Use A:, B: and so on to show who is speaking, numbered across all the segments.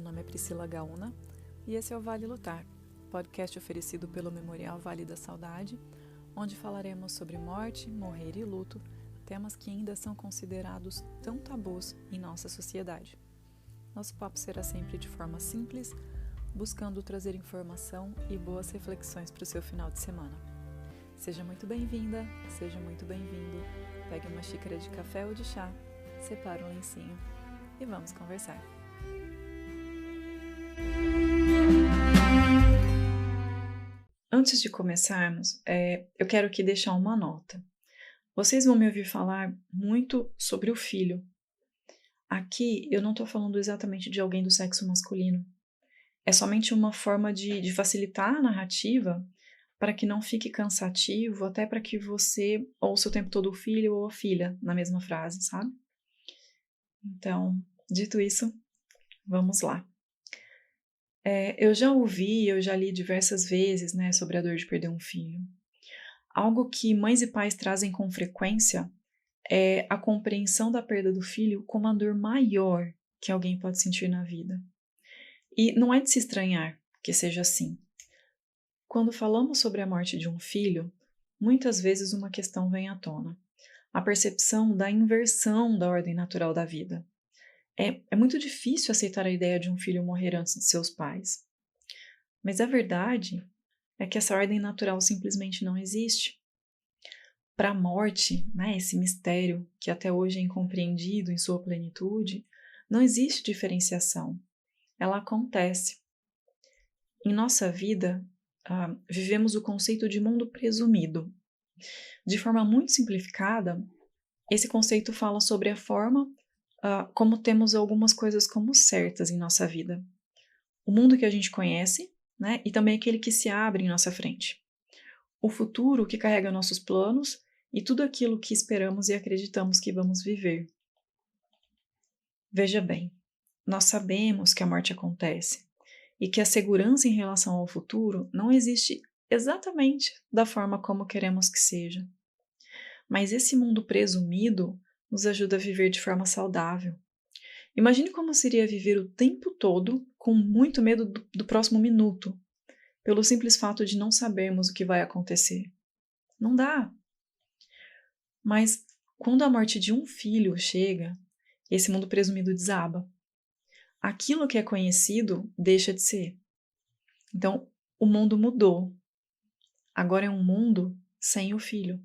A: meu nome é Priscila Gaúna e esse é o Vale Lutar, podcast oferecido pelo Memorial Vale da Saudade, onde falaremos sobre morte, morrer e luto, temas que ainda são considerados tão tabus em nossa sociedade. Nosso papo será sempre de forma simples, buscando trazer informação e boas reflexões para o seu final de semana. Seja muito bem-vinda, seja muito bem-vindo, pegue uma xícara de café ou de chá, separe um lencinho e vamos conversar. Antes de começarmos, eu quero aqui deixar uma nota. Vocês vão me ouvir falar muito sobre o filho. Aqui eu não estou falando exatamente de alguém do sexo masculino. É somente uma forma de facilitar a narrativa para que não fique cansativo, até para que você ouça o tempo todo o filho ou a filha na mesma frase, sabe? Então, dito isso, vamos lá. Eu já li diversas vezes, sobre a dor de perder um filho. Algo que mães e pais trazem com frequência é a compreensão da perda do filho como a dor maior que alguém pode sentir na vida. E não é de se estranhar que seja assim. Quando falamos sobre a morte de um filho, muitas vezes uma questão vem à tona: a percepção da inversão da ordem natural da vida. É muito difícil aceitar a ideia de um filho morrer antes de seus pais. Mas a verdade é que essa ordem natural simplesmente não existe. Para a morte, esse mistério que até hoje é incompreendido em sua plenitude, não existe diferenciação. Ela acontece. Em nossa vida, vivemos o conceito de mundo presumido. De forma muito simplificada, esse conceito fala sobre a forma como temos algumas coisas como certas em nossa vida. O mundo que a gente conhece, e também aquele que se abre em nossa frente. O futuro que carrega nossos planos e tudo aquilo que esperamos e acreditamos que vamos viver. Veja bem, nós sabemos que a morte acontece e que a segurança em relação ao futuro não existe exatamente da forma como queremos que seja. Mas esse mundo presumido nos ajuda a viver de forma saudável. Imagine como seria viver o tempo todo com muito medo do próximo minuto, pelo simples fato de não sabermos o que vai acontecer. Não dá. Mas quando a morte de um filho chega, esse mundo presumido desaba. Aquilo que é conhecido deixa de ser. Então, o mundo mudou. Agora é um mundo sem o filho.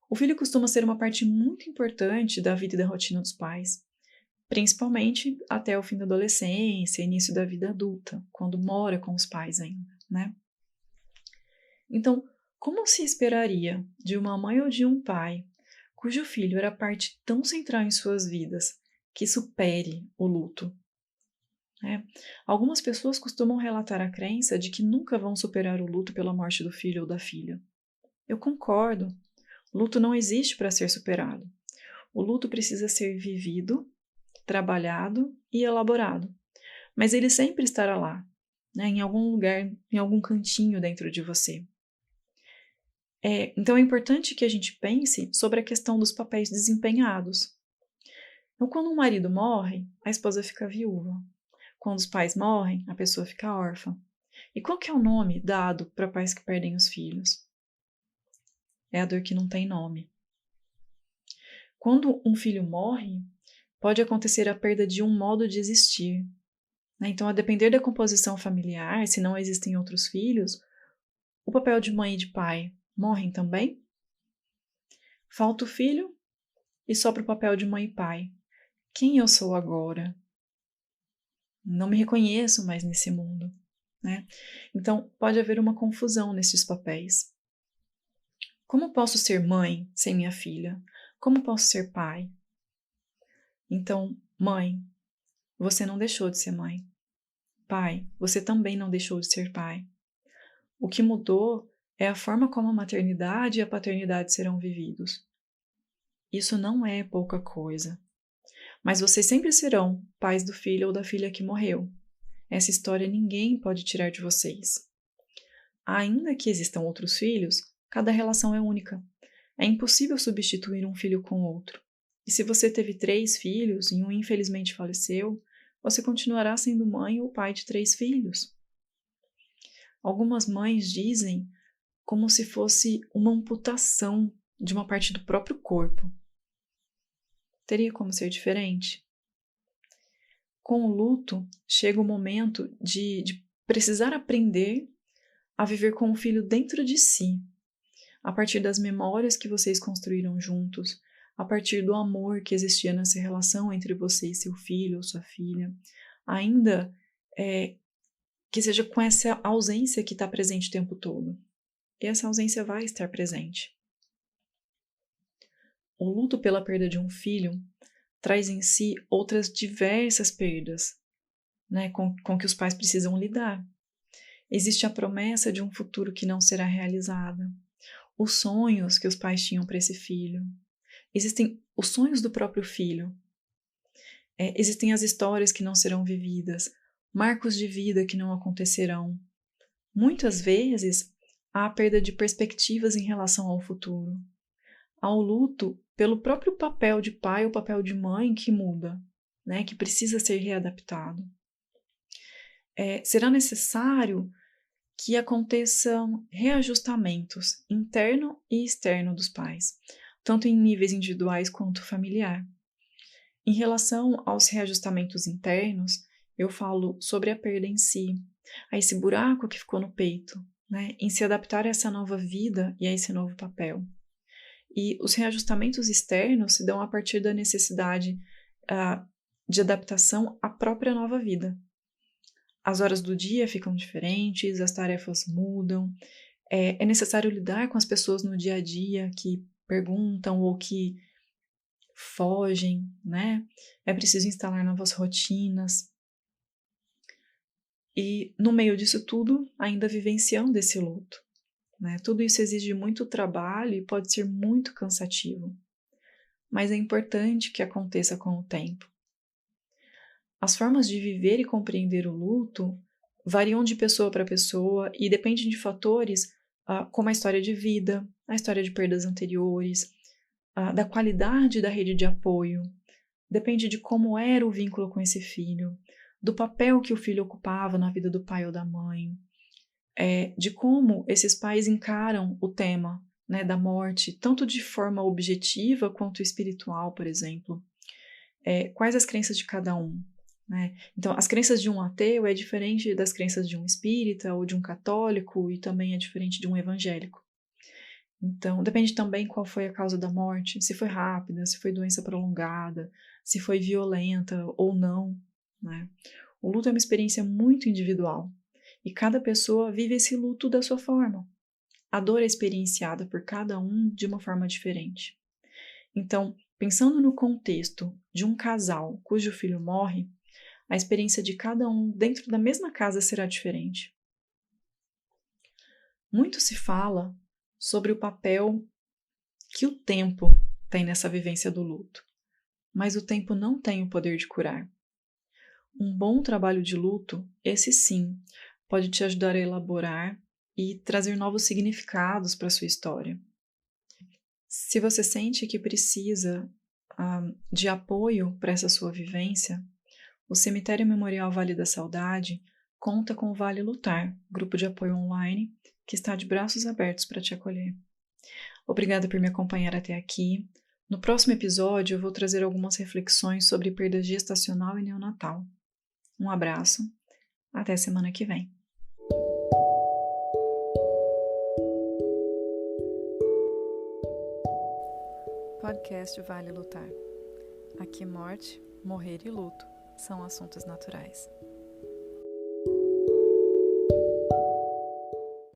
A: O filho costuma ser uma parte muito importante da vida e da rotina dos pais, principalmente até o fim da adolescência, início da vida adulta, quando mora com os pais ainda, Então, como se esperaria de uma mãe ou de um pai cujo filho era parte tão central em suas vidas que supere o luto? Algumas pessoas costumam relatar a crença de que nunca vão superar o luto pela morte do filho ou da filha. Eu concordo. O luto não existe para ser superado. O luto precisa ser vivido, trabalhado e elaborado. Mas ele sempre estará lá, em algum lugar, em algum cantinho dentro de você. Então é importante que a gente pense sobre a questão dos papéis desempenhados. Então, quando um marido morre, a esposa fica viúva. Quando os pais morrem, a pessoa fica órfã. E qual que é o nome dado para pais que perdem os filhos? É a dor que não tem nome. Quando um filho morre, pode acontecer a perda de um modo de existir. Então, a depender da composição familiar, se não existem outros filhos, o papel de mãe e de pai morrem também? Falta o filho e sobra o papel de mãe e pai. Quem eu sou agora? Não me reconheço mais nesse mundo, Então, pode haver uma confusão nesses papéis. Como posso ser mãe sem minha filha? Como posso ser pai? Então, mãe, você não deixou de ser mãe. Pai, você também não deixou de ser pai. O que mudou é a forma como a maternidade e a paternidade serão vividos. Isso não é pouca coisa. Mas vocês sempre serão pais do filho ou da filha que morreu. Essa história ninguém pode tirar de vocês. Ainda que existam outros filhos, cada relação é única. É impossível substituir um filho com outro. E se você teve 3 filhos e um infelizmente faleceu, você continuará sendo mãe ou pai de 3 filhos. Algumas mães dizem como se fosse uma amputação de uma parte do próprio corpo. Teria como ser diferente? Com o luto, chega o momento de precisar aprender a viver com o filho dentro de si, a partir das memórias que vocês construíram juntos, a partir do amor que existia nessa relação entre você e seu filho ou sua filha, ainda que seja com essa ausência que está presente o tempo todo. E essa ausência vai estar presente. O luto pela perda de um filho traz em si outras diversas perdas, né, com que os pais precisam lidar. Existe a promessa de um futuro que não será realizada, os sonhos que os pais tinham para esse filho, existem os sonhos do próprio filho, existem as histórias que não serão vividas, marcos de vida que não acontecerão. Muitas vezes, há a perda de perspectivas em relação ao futuro. Há o luto pelo próprio papel de pai ou papel de mãe que muda, né, que precisa ser readaptado. Será necessário que aconteçam reajustamentos interno e externo dos pais, tanto em níveis individuais quanto familiar. Em relação aos reajustamentos internos, eu falo sobre a perda em si, a esse buraco que ficou no peito, né, em se adaptar a essa nova vida e a esse novo papel. E os reajustamentos externos se dão a partir da necessidade de adaptação à própria nova vida. As horas do dia ficam diferentes, as tarefas mudam, é necessário lidar com as pessoas no dia a dia que perguntam ou que fogem, né? É preciso instalar novas rotinas. E no meio disso tudo, ainda vivenciando esse luto, né? Tudo isso exige muito trabalho e pode ser muito cansativo, mas é importante que aconteça com o tempo. As formas de viver e compreender o luto variam de pessoa para pessoa e dependem de fatores como a história de vida, a história de perdas anteriores, da qualidade da rede de apoio, depende de como era o vínculo com esse filho, do papel que o filho ocupava na vida do pai ou da mãe, de como esses pais encaram o tema, né, da morte, tanto de forma objetiva quanto espiritual, por exemplo. Quais as crenças de cada um? Né? Então, as crenças de um ateu é diferente das crenças de um espírita ou de um católico e também é diferente de um evangélico. Então, depende também qual foi a causa da morte, se foi rápida, se foi doença prolongada, se foi violenta ou não, né? O luto é uma experiência muito individual e cada pessoa vive esse luto da sua forma. A dor é experienciada por cada um de uma forma diferente. Então, pensando no contexto de um casal cujo filho morre, a experiência de cada um dentro da mesma casa será diferente. Muito se fala sobre o papel que o tempo tem nessa vivência do luto, mas o tempo não tem o poder de curar. Um bom trabalho de luto, esse sim, pode te ajudar a elaborar e trazer novos significados para a sua história. Se você sente que precisa de apoio para essa sua vivência, o Cemitério Memorial Vale da Saudade conta com o Vale Lutar, grupo de apoio online, que está de braços abertos para te acolher. Obrigada por me acompanhar até aqui. No próximo episódio, eu vou trazer algumas reflexões sobre perda gestacional e neonatal. Um abraço, até semana que vem. Podcast Vale Lutar. Aqui morte, morrer e luto são assuntos naturais.